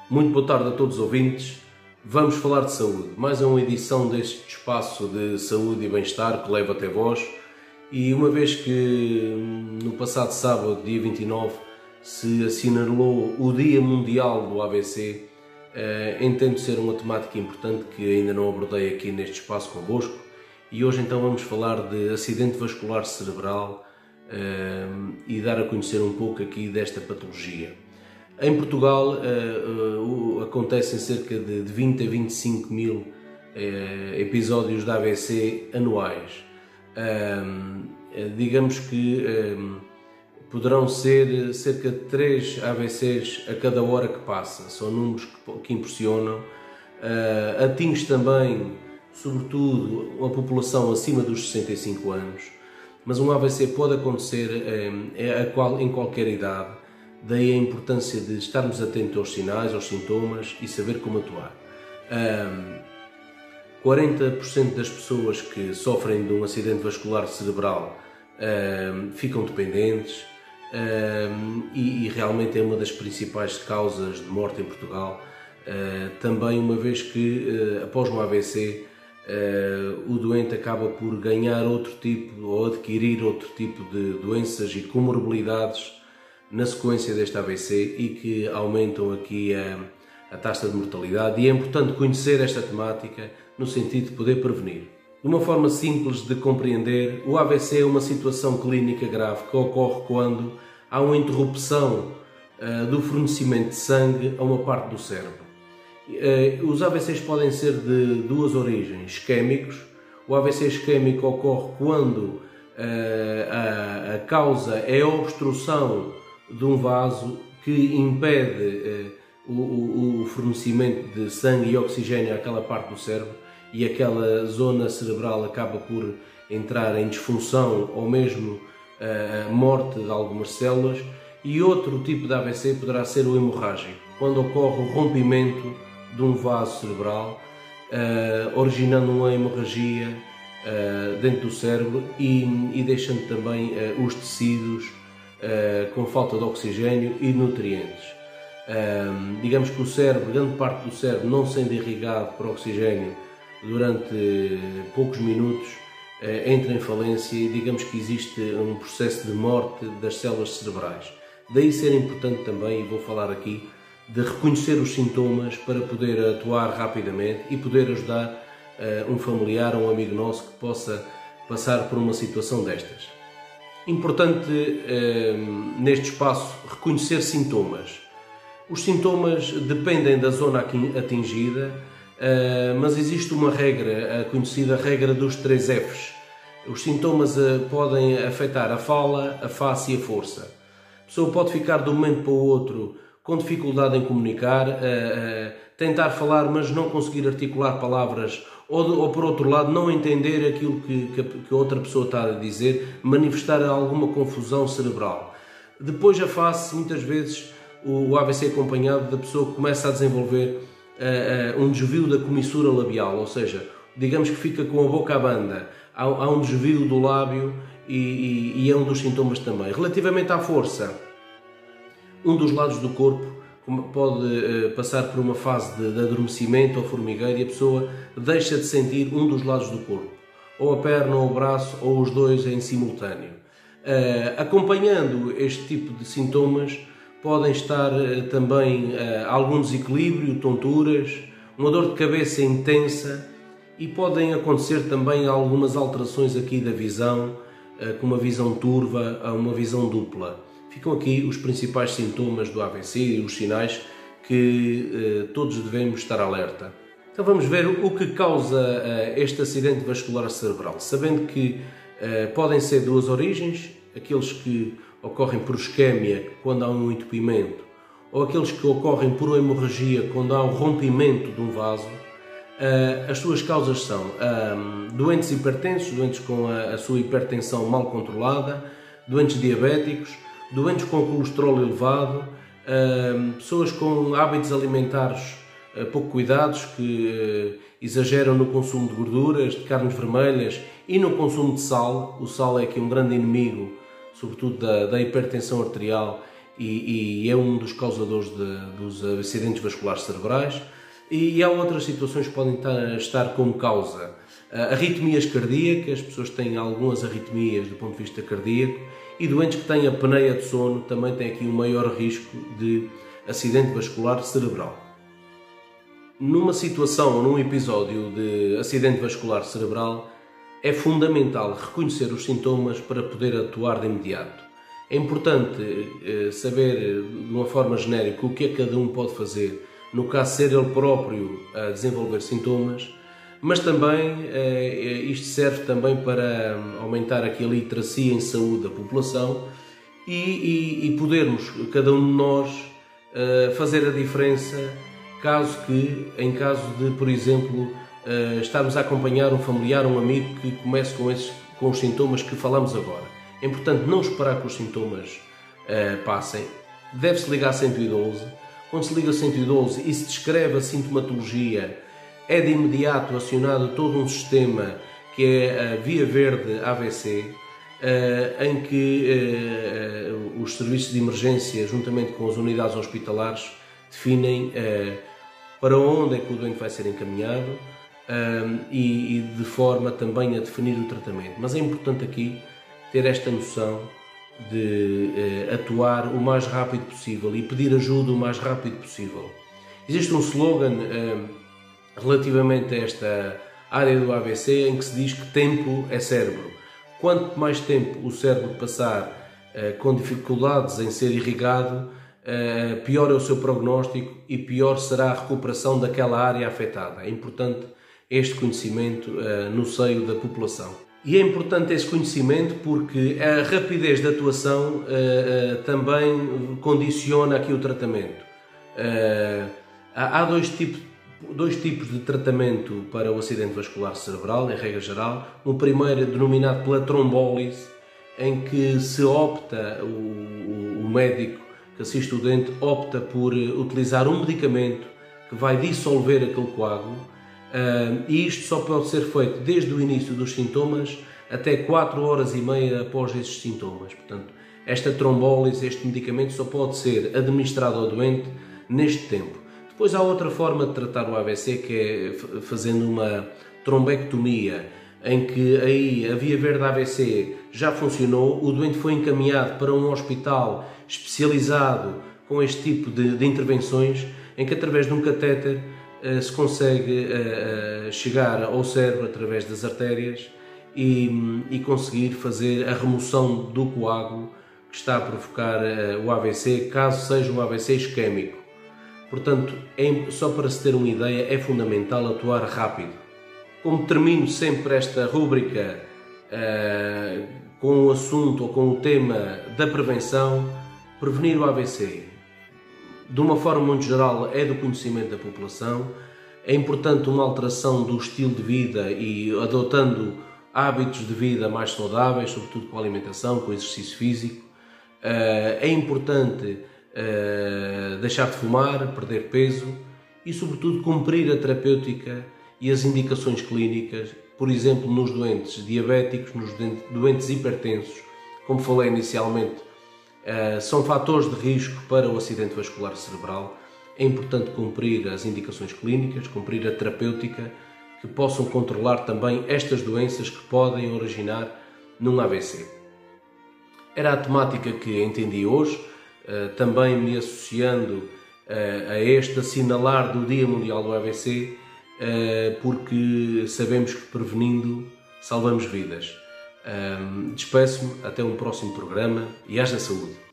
Muito boa tarde a todos os ouvintes. Vamos falar de saúde. Mais uma edição deste espaço de saúde e bem-estar que levo até vós. E uma vez que no passado sábado, dia 29, se assinalou o Dia Mundial do AVC, entendo ser uma temática importante que ainda não abordei aqui neste espaço convosco. E hoje então vamos falar de acidente vascular cerebral e dar a conhecer um pouco aqui desta patologia. Em Portugal acontecem cerca de 20 a 25 mil episódios de AVC anuais. Digamos que poderão ser cerca de 3 AVCs a cada hora que passa. São números que impressionam. Atinge também, sobretudo, a população acima dos 65 anos. Mas um AVC pode acontecer em qualquer idade. Daí a importância de estarmos atentos aos sinais, aos sintomas e saber como atuar. 40% das pessoas que sofrem de um acidente vascular cerebral ficam dependentes e realmente é uma das principais causas de morte em Portugal. Também uma vez que após um AVC o doente acaba por ganhar outro tipo ou adquirir outro tipo de doenças e comorbilidades na sequência deste AVC e que aumentam aqui a taxa de mortalidade, e é importante conhecer esta temática no sentido de poder prevenir. De uma forma simples de compreender, o AVC é uma situação clínica grave que ocorre quando há uma interrupção do fornecimento de sangue a uma parte do cérebro. Os AVCs podem ser de duas origens: isquémicos. O AVC isquémico ocorre quando a causa é a obstrução de um vaso que impede o fornecimento de sangue e oxigênio àquela parte do cérebro, e aquela zona cerebral acaba por entrar em disfunção ou mesmo morte de algumas células. E outro tipo de AVC poderá ser o hemorrágico, quando ocorre o rompimento de um vaso cerebral, originando uma hemorragia dentro do cérebro e deixando também os tecidos com falta de oxigênio e nutrientes. Digamos que o cérebro, grande parte do cérebro, não sendo irrigado por oxigênio durante poucos minutos, entra em falência e digamos que existe um processo de morte das células cerebrais. Daí ser importante também, e vou falar aqui, de reconhecer os sintomas para poder atuar rapidamente e poder ajudar um familiar ou um amigo nosso que possa passar por uma situação destas. Importante neste espaço reconhecer sintomas. Os sintomas dependem da zona atingida, mas existe uma regra, a conhecida regra dos 3 Fs. Os sintomas podem afetar a fala, a face e a força. A pessoa pode ficar de um momento para o outro com dificuldade em comunicar, tentar falar mas não conseguir articular palavras, ou por outro lado não entender aquilo que a outra pessoa está a dizer, manifestar alguma confusão cerebral. Depois a face, muitas vezes o AVC acompanhado da pessoa que começa a desenvolver um desvio da comissura labial, ou seja, digamos que fica com a boca à banda, há um desvio do lábio e é um dos sintomas também. Relativamente à força, um dos lados do corpo pode passar por uma fase de adormecimento ou formigueiro e a pessoa deixa de sentir um dos lados do corpo, ou a perna ou o braço, ou os dois em simultâneo. Acompanhando este tipo de sintomas podem estar também algum desequilíbrio, tonturas, uma dor de cabeça intensa, e podem acontecer também algumas alterações aqui da visão, com uma visão turva a uma visão dupla. Ficam aqui os principais sintomas do AVC e os sinais que todos devemos estar alerta. Então vamos ver o que causa este acidente vascular cerebral, sabendo que podem ser duas origens: aqueles que ocorrem por isquémia quando há um entupimento, ou aqueles que ocorrem por hemorragia quando há o rompimento de um vaso. As suas causas são doentes hipertensos, doentes com a sua hipertensão mal controlada, doentes diabéticos, doentes com colesterol elevado, pessoas com hábitos alimentares pouco cuidados exageram no consumo de gorduras, de carnes vermelhas e no consumo de sal. O sal é aqui um grande inimigo, sobretudo da hipertensão arterial, e é um dos causadores dos acidentes vasculares cerebrais. E há outras situações que podem estar como causa. Arritmias cardíacas, pessoas que têm algumas arritmias do ponto de vista cardíaco, e doentes que têm apneia de sono também têm aqui um maior risco de acidente vascular cerebral. Numa situação ou num episódio de acidente vascular cerebral, é fundamental reconhecer os sintomas para poder atuar de imediato. É importante saber, de uma forma genérica, o que é que cada um pode fazer, no caso de ser ele próprio a desenvolver sintomas, mas também isto serve também para aumentar aqui a literacia em saúde da população e podermos, cada um de nós, fazer a diferença em caso de, por exemplo, estarmos a acompanhar um familiar, um amigo que comece com os sintomas que falamos agora. É importante não esperar que os sintomas passem. Deve-se ligar a 112. Quando se liga a 112 e se descreve a sintomatologia, é de imediato acionado todo um sistema que é a Via Verde AVC, em que os serviços de emergência, juntamente com as unidades hospitalares, definem para onde é que o doente vai ser encaminhado e de forma também a definir o tratamento. Mas é importante aqui ter esta noção de atuar o mais rápido possível e pedir ajuda o mais rápido possível. Existe um slogan relativamente a esta área do AVC em que se diz que tempo é cérebro. Quanto mais tempo o cérebro passar com dificuldades em ser irrigado, pior é o seu prognóstico e pior será a recuperação daquela área afetada. É importante este conhecimento no seio da população. E é importante esse conhecimento porque a rapidez de atuação também condiciona aqui o tratamento. Há dois tipos de tratamento para o acidente vascular cerebral, em regra geral. O primeiro é denominado pela trombólise, em que se opta, o médico que assiste o doente opta por utilizar um medicamento que vai dissolver aquele coágulo, e isto só pode ser feito desde o início dos sintomas até 4 horas e meia após esses sintomas. Portanto, esta trombólise, este medicamento só pode ser administrado ao doente neste tempo. Depois há outra forma de tratar o AVC, que é fazendo uma trombectomia, em que aí a Via Verde AVC já funcionou, o doente foi encaminhado para um hospital especializado com este tipo de intervenções, em que através de um catéter se consegue chegar ao cérebro através das artérias e conseguir fazer a remoção do coágulo que está a provocar o AVC, caso seja um AVC isquémico. Portanto, só para se ter uma ideia, é fundamental atuar rápido. Como termino sempre esta rúbrica com o assunto ou com o tema da prevenção, prevenir o AVC, de uma forma muito geral, é do conhecimento da população. É importante uma alteração do estilo de vida e adotando hábitos de vida mais saudáveis, sobretudo com a alimentação, com o exercício físico. É importante deixar de fumar, perder peso e, sobretudo, cumprir a terapêutica e as indicações clínicas, por exemplo, nos doentes diabéticos, nos doentes hipertensos, como falei inicialmente, são fatores de risco para o acidente vascular cerebral. É importante cumprir as indicações clínicas, cumprir a terapêutica, que possam controlar também estas doenças que podem originar num AVC. Era a temática que entendi hoje, também me associando a este assinalar do Dia Mundial do AVC, porque sabemos que prevenindo salvamos vidas. Despeço-me, até um próximo programa e haja saúde.